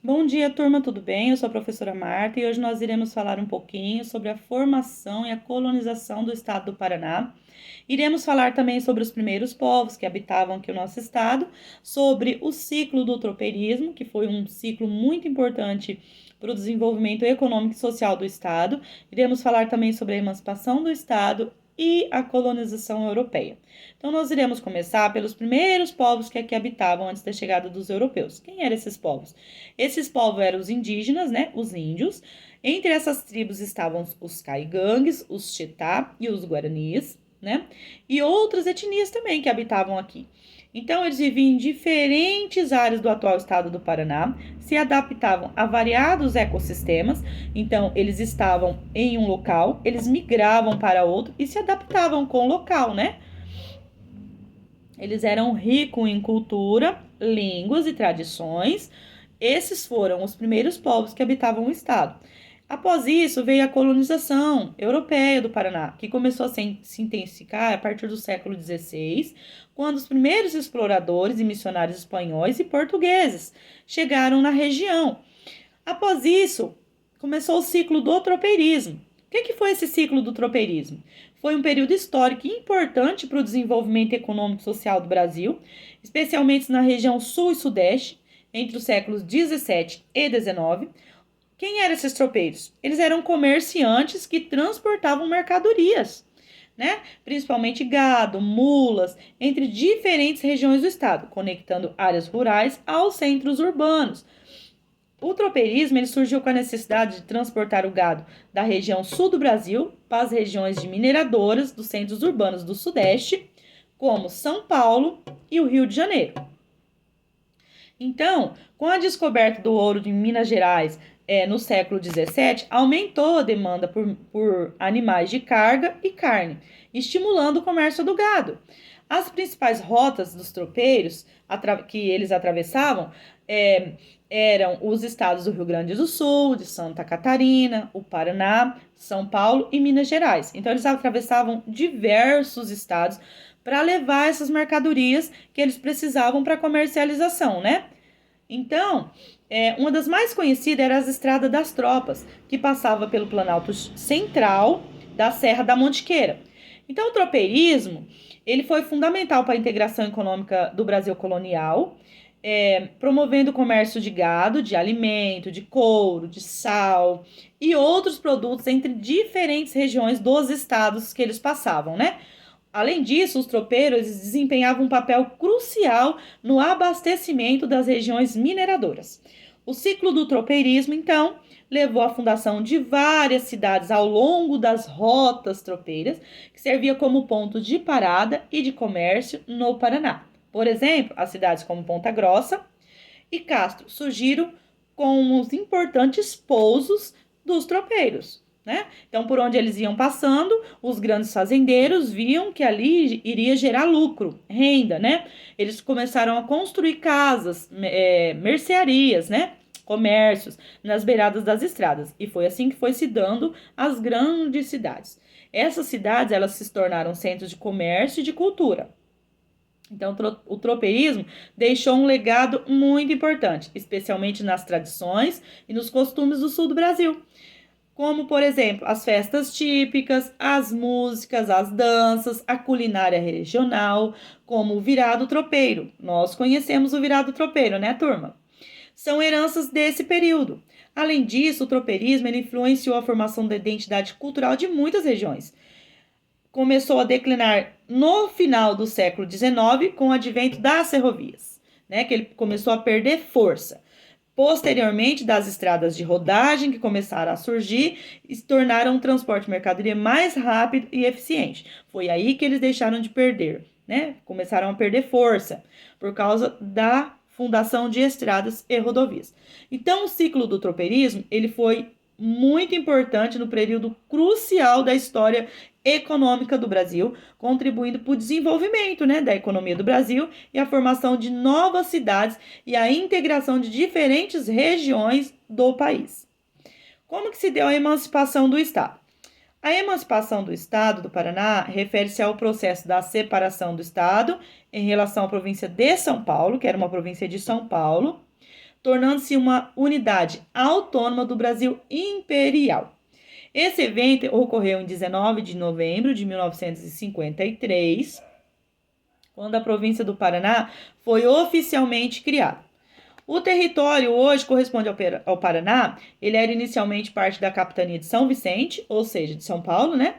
Bom dia, turma, tudo bem? Eu sou a professora Marta e hoje nós iremos falar um pouquinho sobre a formação e a colonização do estado do Paraná. Iremos falar também sobre os primeiros povos que habitavam aqui o nosso estado, sobre o ciclo do tropeirismo, que foi um ciclo muito importante para o desenvolvimento econômico e social do estado. Iremos falar também sobre a emancipação do estado e a colonização europeia. Então, nós iremos começar pelos primeiros povos que aqui habitavam antes da chegada dos europeus. Quem eram esses povos? Esses povos eram os indígenas, né? Os índios. Entre essas tribos estavam os caigangues, os Chitá e os guaranis, né? E outras etnias também que habitavam aqui. Então, eles viviam em diferentes áreas do atual estado do Paraná, se adaptavam a variados ecossistemas. Então, eles estavam em um local, eles migravam para outro e se adaptavam com o local, né? Eles eram ricos em cultura, línguas e tradições. Esses foram os primeiros povos que habitavam o estado. Após isso, veio a colonização europeia do Paraná, que começou a se intensificar a partir do século XVI, quando os primeiros exploradores e missionários espanhóis e portugueses chegaram na região. Após isso, começou o ciclo do tropeirismo. O que foi esse ciclo do tropeirismo? Foi um período histórico importante para o desenvolvimento econômico e social do Brasil, especialmente na região sul e sudeste, entre os séculos 17 e 19. Quem eram esses tropeiros? Eles eram comerciantes que transportavam mercadorias, né? Principalmente gado, mulas, entre diferentes regiões do estado, conectando áreas rurais aos centros urbanos. O tropeirismo ele surgiu com a necessidade de transportar o gado da região sul do Brasil para as regiões de mineradoras dos centros urbanos do Sudeste, como São Paulo e o Rio de Janeiro. Então, com a descoberta do ouro em Minas Gerais no século XVII, aumentou a demanda por animais de carga e carne, estimulando o comércio do gado. As principais rotas dos tropeiros que eles atravessavam eram os estados do Rio Grande do Sul, de Santa Catarina, o Paraná, São Paulo e Minas Gerais. Então, eles atravessavam diversos estados para levar essas mercadorias que eles precisavam para comercialização, né? Então, uma das mais conhecidas era as Estradas das Tropas, que passava pelo Planalto Central da Serra da Mantiqueira. Então, o tropeirismo ele foi fundamental para a integração econômica do Brasil colonial, promovendo o comércio de gado, de alimento, de couro, de sal e outros produtos entre diferentes regiões dos estados que eles passavam, né? Além disso, os tropeiros desempenhavam um papel crucial no abastecimento das regiões mineradoras. O ciclo do tropeirismo, então, levou à fundação de várias cidades ao longo das rotas tropeiras, que servia como ponto de parada e de comércio no Paraná. Por exemplo, as cidades como Ponta Grossa e Castro surgiram com os importantes pousos dos tropeiros, né? Então, por onde eles iam passando, os grandes fazendeiros viam que ali iria gerar lucro, renda, né? Eles começaram a construir casas, mercearias, né? Comércios nas beiradas das estradas. E foi assim que foi se dando as grandes cidades. Essas cidades, elas se tornaram centros de comércio e de cultura. Então, o tropeirismo deixou um legado muito importante, especialmente nas tradições e nos costumes do sul do Brasil. Como, por exemplo, as festas típicas, as músicas, as danças, a culinária regional, como o virado tropeiro. Nós conhecemos o virado tropeiro, né, turma? São heranças desse período. Além disso, o tropeirismo ele influenciou a formação da identidade cultural de muitas regiões. Começou a declinar no final do século XIX com o advento das ferrovias, né, que ele começou a perder força. Posteriormente, das estradas de rodagem que começaram a surgir e se tornaram um transporte de mercadoria mais rápido e eficiente. Foi aí que eles deixaram de perder, né? Começaram a perder força por causa da fundação de estradas e rodovias. Então, o ciclo do tropeirismo, ele foi muito importante no período crucial da história econômica do Brasil, contribuindo para o desenvolvimento, né, da economia do Brasil e a formação de novas cidades e a integração de diferentes regiões do país. Como que se deu a emancipação do Estado? A emancipação do Estado do Paraná refere-se ao processo da separação do Estado em relação à província de São Paulo, que era uma província de São Paulo, tornando-se uma unidade autônoma do Brasil imperial. Esse evento ocorreu em 19 de novembro de 1953, quando a província do Paraná foi oficialmente criada. O território hoje corresponde ao Paraná. Ele era inicialmente parte da capitania de São Vicente, ou seja, de São Paulo, né?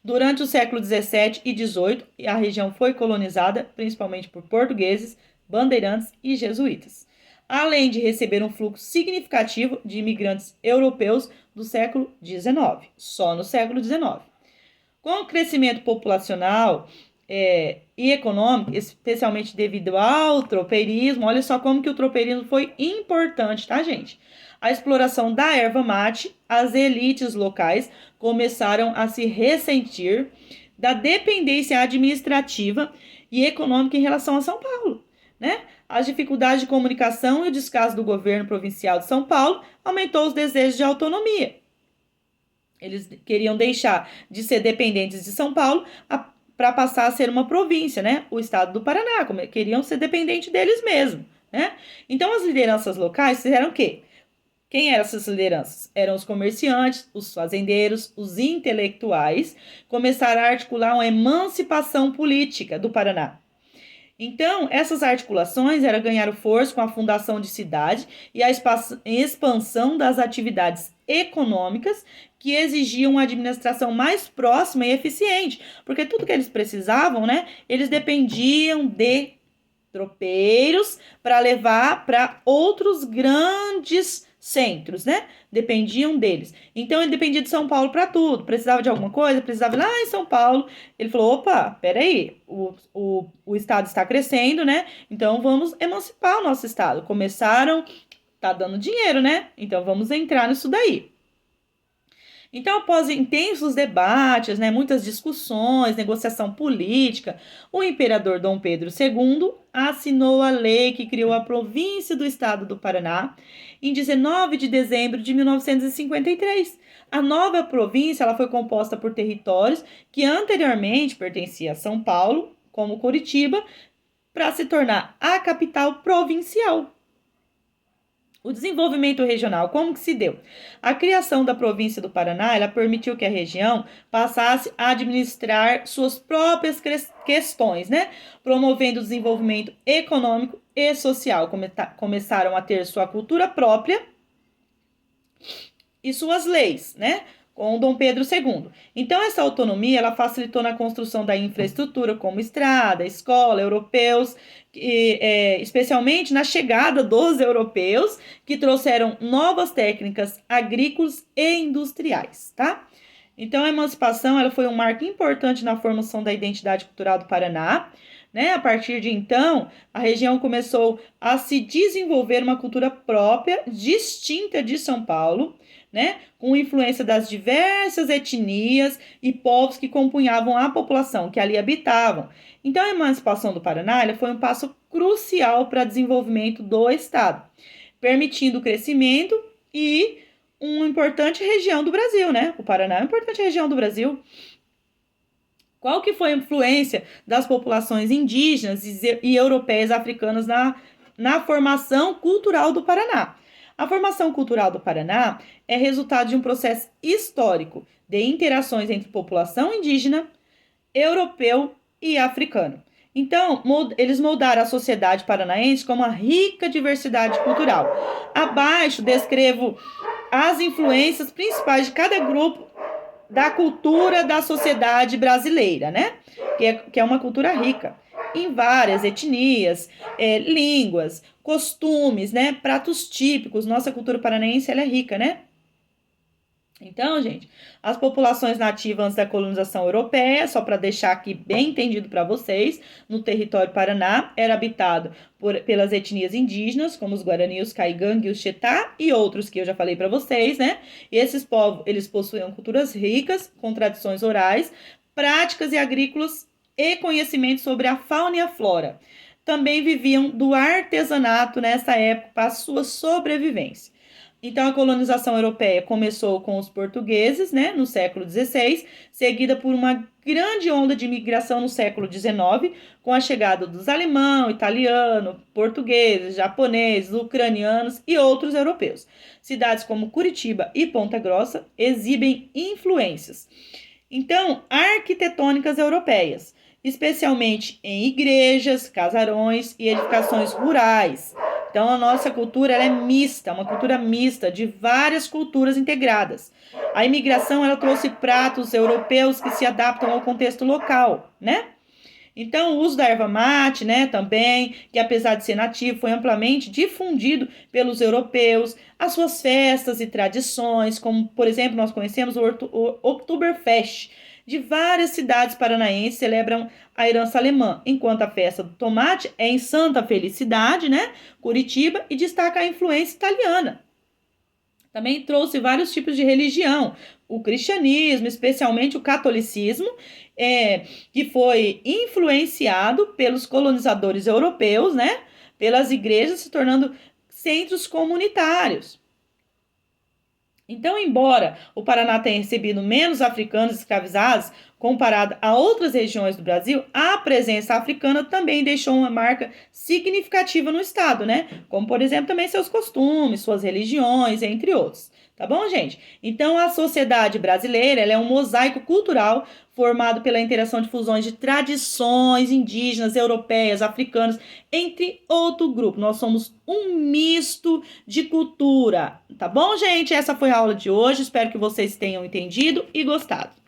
Durante o século 17 e 18, a região foi colonizada principalmente por portugueses, bandeirantes e jesuítas, além de receber um fluxo significativo de imigrantes europeus do século 19, só no século 19. Com o crescimento populacional e econômico, especialmente devido ao tropeirismo, olha só como que o tropeirismo foi importante, tá, gente? A exploração da erva mate, as elites locais começaram a se ressentir da dependência administrativa e econômica em relação a São Paulo, né? As dificuldades de comunicação e o descaso do governo provincial de São Paulo aumentou os desejos de autonomia. Eles queriam deixar de ser dependentes de São Paulo para passar a ser uma província, né? O estado do Paraná, queriam ser dependentes deles mesmos, né? Então, as lideranças locais fizeram o quê? Quem eram essas lideranças? Eram os comerciantes, os fazendeiros, os intelectuais, começaram a articular uma emancipação política do Paraná. Então, essas articulações ganharam força com a fundação de cidade e a expansão das atividades econômicas que exigiam uma administração mais próxima e eficiente, porque tudo que eles precisavam, né, eles dependiam de tropeiros para levar para outros grandes centros, né? Dependiam deles. Então, ele dependia de São Paulo para tudo. Precisava de alguma coisa, precisava ir lá em São Paulo. Ele falou, opa, peraí, o estado está crescendo, né? Então, vamos emancipar o nosso estado. Começaram, tá dando dinheiro, né? Então, vamos entrar nisso daí. Então, após intensos debates, né, muitas discussões, negociação política, o imperador Dom Pedro II assinou a lei que criou a província do estado do Paraná em 19 de dezembro de 1953. A nova província ela foi composta por territórios que anteriormente pertenciam a São Paulo, como Curitiba, para se tornar a capital provincial. O desenvolvimento regional, como que se deu? A criação da província do Paraná, ela permitiu que a região passasse a administrar suas próprias questões, né? Promovendo o desenvolvimento econômico e social. Começaram a ter sua cultura própria e suas leis, né? Com Dom Pedro II. Então, essa autonomia ela facilitou na construção da infraestrutura, como estrada, escola, europeus, especialmente na chegada dos europeus, que trouxeram novas técnicas agrícolas e industriais, tá? Então, a emancipação ela foi um marco importante na formação da identidade cultural do Paraná, né? A partir de então, a região começou a se desenvolver uma cultura própria, distinta de São Paulo, né, com influência das diversas etnias e povos que compunhavam a população que ali habitavam. Então, a emancipação do Paraná foi um passo crucial para o desenvolvimento do estado, permitindo o crescimento e uma importante região do Brasil, né? O Paraná é uma importante região do Brasil. Qual que foi a influência das populações indígenas e europeias africanas na formação cultural do Paraná? A formação cultural do Paraná é resultado de um processo histórico de interações entre população indígena, europeu e africano. Então, eles moldaram a sociedade paranaense com uma rica diversidade cultural. Abaixo, descrevo as influências principais de cada grupo da cultura da sociedade brasileira, né? Que é uma cultura rica em várias etnias, línguas, costumes, né? Pratos típicos. Nossa cultura paranaense ela é rica, né? Então, gente, as populações nativas antes da colonização europeia, só para deixar aqui bem entendido para vocês, no território Paraná, era habitado pelas etnias indígenas, como os Guarani, os Caigangue, os Chetá e outros que eu já falei para vocês, né? E esses povos, eles possuíam culturas ricas, com tradições orais, práticas e agrícolas e conhecimento sobre a fauna e a flora. Também viviam do artesanato nessa época para sua sobrevivência. Então, a colonização europeia começou com os portugueses, né, no século XVI, seguida por uma grande onda de imigração no século XIX, com a chegada dos alemão, italiano, portugueses, japoneses, ucranianos e outros europeus. Cidades como Curitiba e Ponta Grossa exibem influências. Então, arquitetônicas europeias, especialmente em igrejas, casarões e edificações rurais. Então, a nossa cultura ela é mista, uma cultura mista de várias culturas integradas. A imigração ela trouxe pratos europeus que se adaptam ao contexto local, né? Então, o uso da erva mate, né, também, que apesar de ser nativo, foi amplamente difundido pelos europeus, as suas festas e tradições, como, por exemplo, nós conhecemos o Oktoberfest, de várias cidades paranaenses celebram a herança alemã, enquanto a festa do tomate é em Santa Felicidade, né, Curitiba, e destaca a influência italiana. Também trouxe vários tipos de religião, o cristianismo, especialmente o catolicismo, que foi influenciado pelos colonizadores europeus, né? Pelas igrejas, se tornando centros comunitários. Então, embora o Paraná tenha recebido menos africanos escravizados comparado a outras regiões do Brasil, a presença africana também deixou uma marca significativa no estado, né? Como, por exemplo, também seus costumes, suas religiões, entre outros. Tá bom, gente? Então, a sociedade brasileira ela é um mosaico cultural formado pela interação de fusões de tradições indígenas, europeias, africanas, entre outro grupo. Nós somos um misto de cultura. Tá bom, gente? Essa foi a aula de hoje. Espero que vocês tenham entendido e gostado.